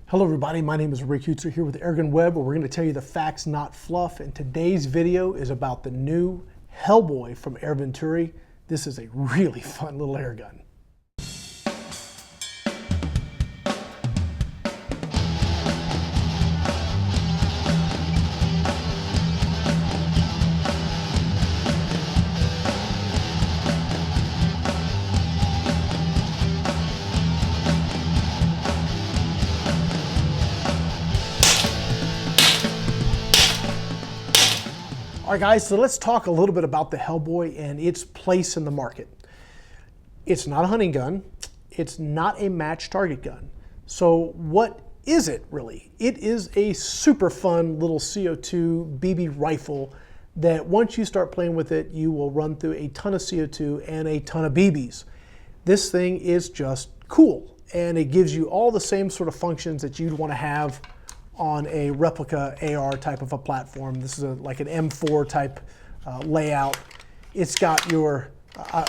Hello everybody, my name is Rick Eutsler here with AirgunWeb, where we're going to tell you the facts, not fluff, and today's video is about the new Hellboy from Venturi. This is a really fun little airgun. All right guys, so let's talk a little bit about the Hellboy and its place in the market. It's not a hunting gun. It's not a match target gun. So what is it really? It is a super fun little CO2 BB rifle that once you start playing with it, you will run through a ton of CO2 and a ton of BBs. This thing is just cool, and it gives you all the same sort of functions that you'd want to have on a replica AR type of a platform. This is like an M4 type layout. It's got your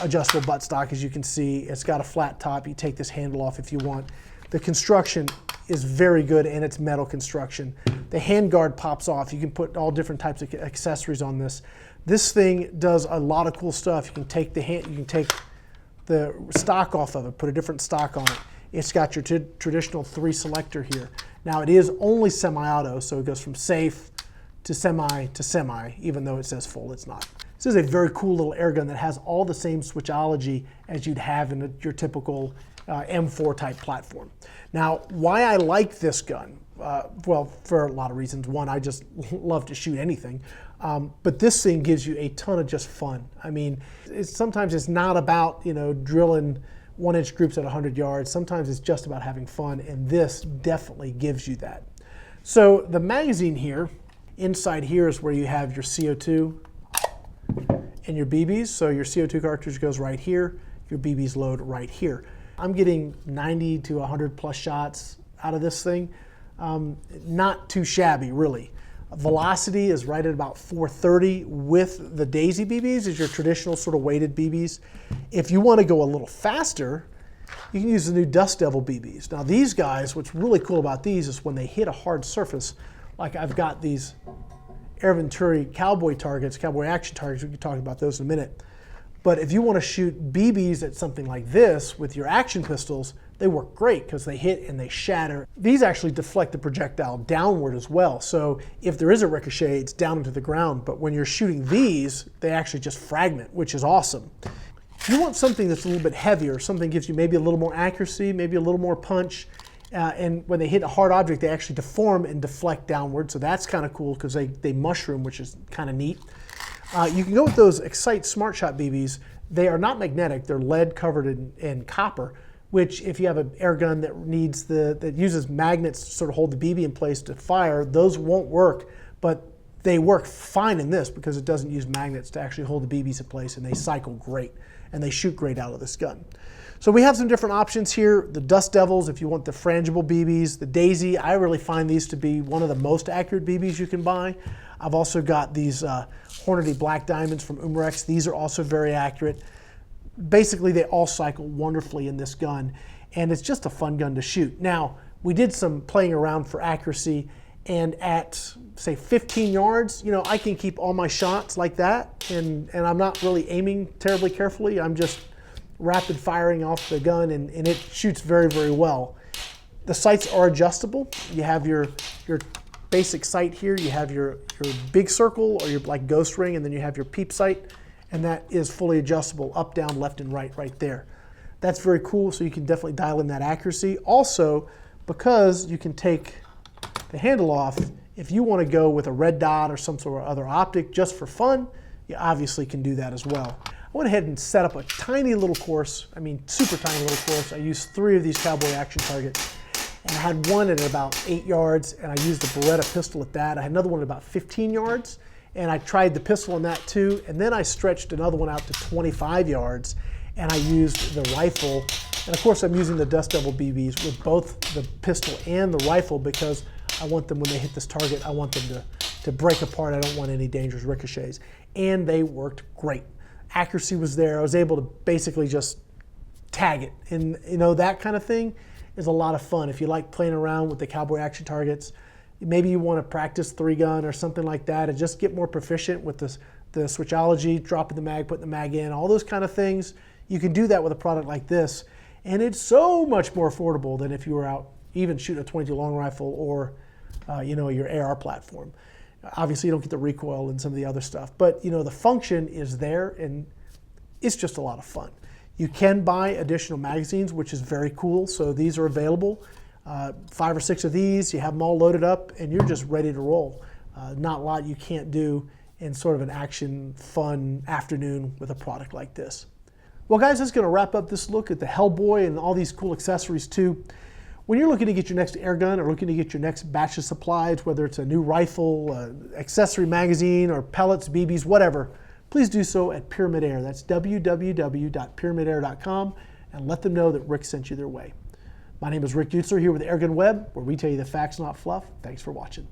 adjustable buttstock, as you can see. It's got a flat top. You take this handle off if you want. The construction is very good, and it's metal construction. The handguard pops off. You can put all different types of accessories on this. This thing does a lot of cool stuff. You can take the stock off of it, put a different stock on it. It's got your traditional 3 selector here. Now it is only semi-auto, so it goes from safe to semi, even though it says full, it's not. This is a very cool little airgun that has all the same switchology as you'd have in your typical M4 type platform. Now, why I like this gun? Well, for a lot of reasons. One, I just love to shoot anything. But this thing gives you a ton of just fun. I mean, sometimes it's not about, drilling 1-inch groups at 100 yards. Sometimes it's just about having fun, and this definitely gives you that. So the magazine here, inside here is where you have your CO2 and your BBs. So your CO2 cartridge goes right here, your BBs load right here. I'm getting 90 to 100 plus shots out of this thing. Not too shabby, really. Velocity is right at about 430 with the Daisy BBs, is your traditional sort of weighted BBs. If you want to go a little faster, you can use the new Devil BBs. Now these guys, what's really cool about these is when they hit a hard surface, like I've got these Venturi Cowboy targets, Cowboy action targets, we can talk about those in a minute. But if you want to shoot BBs at something like this with your action pistols, they work great because they hit and they shatter. These actually deflect the projectile downward as well. So if there is a ricochet, it's down into the ground. But when you're shooting these, they actually just fragment, which is awesome. If you want something that's a little bit heavier, something gives you maybe a little more accuracy, maybe a little more punch, and when they hit a hard object, they actually deform and deflect downward. So that's kind of cool because they mushroom, which is kind of neat. You can go with those Excite Smart Shot BBs. They are not magnetic. They're lead covered in copper, which if you have an air gun that uses magnets to sort of hold the BB in place to fire, those won't work, but they work fine in this because it doesn't use magnets to actually hold the BBs in place, and they cycle great, and they shoot great out of this gun. So we have some different options here. The Dust Devils, if you want the frangible BBs. The Daisy, I really find these to be one of the most accurate BBs you can buy. I've also got these Hornady Black Diamonds from Umrex. These are also very accurate. Basically, they all cycle wonderfully in this gun, and it's just a fun gun to shoot. Now, we did some playing around for accuracy, and at, say, 15 yards, I can keep all my shots like that, and I'm not really aiming terribly carefully. I'm just rapid firing off the gun, and it shoots very, very well. The sights are adjustable. You have your basic sight here. You have your big circle, or your like ghost ring, and then you have your peep sight. And that is fully adjustable, up, down, left, and right there. That's very cool, so you can definitely dial in that accuracy. Also, because you can take the handle off, if you want to go with a red dot or some sort of other optic just for fun, you obviously can do that as well. I went ahead and set up a tiny little course, super tiny little course. I used 3 of these Cowboy action targets, and I had one at about 8 yards, and I used the Beretta pistol at that. I had another one at about 15 yards. And I tried the pistol on that too, and then I stretched another one out to 25 yards, and I used the rifle. And of course I'm using the Devil BBs with both the pistol and the rifle because I want them, when they hit this target, I want them to break apart. I don't want any dangerous ricochets. And they worked great. Accuracy was there. I was able to basically just tag it, and that kind of thing is a lot of fun. If you like playing around with the Cowboy action targets, maybe you want to practice 3-gun or something like that and just get more proficient with the switchology, dropping the mag, putting the mag in, all those kind of things. You can do that with a product like this, and it's so much more affordable than if you were out even shooting a 22 long rifle or your AR platform. Obviously, you don't get the recoil and some of the other stuff, but the function is there, and it's just a lot of fun. You can buy additional magazines, which is very cool. So these are available. 5 or 6 of these, you have them all loaded up, and you're just ready to roll. Not a lot you can't do in sort of an action, fun afternoon with a product like this. Well, guys, that's going to wrap up this look at the Hellboy and all these cool accessories too. When you're looking to get your next air gun or looking to get your next batch of supplies, whether it's a new rifle, accessory magazine, or pellets, BBs, whatever, please do so at Pyramid Air. That's www.pyramidair.com, and let them know that Rick sent you their way. My name is Rick Eutsler here with AirgunWeb, where we tell you the facts, not fluff. Thanks for watching.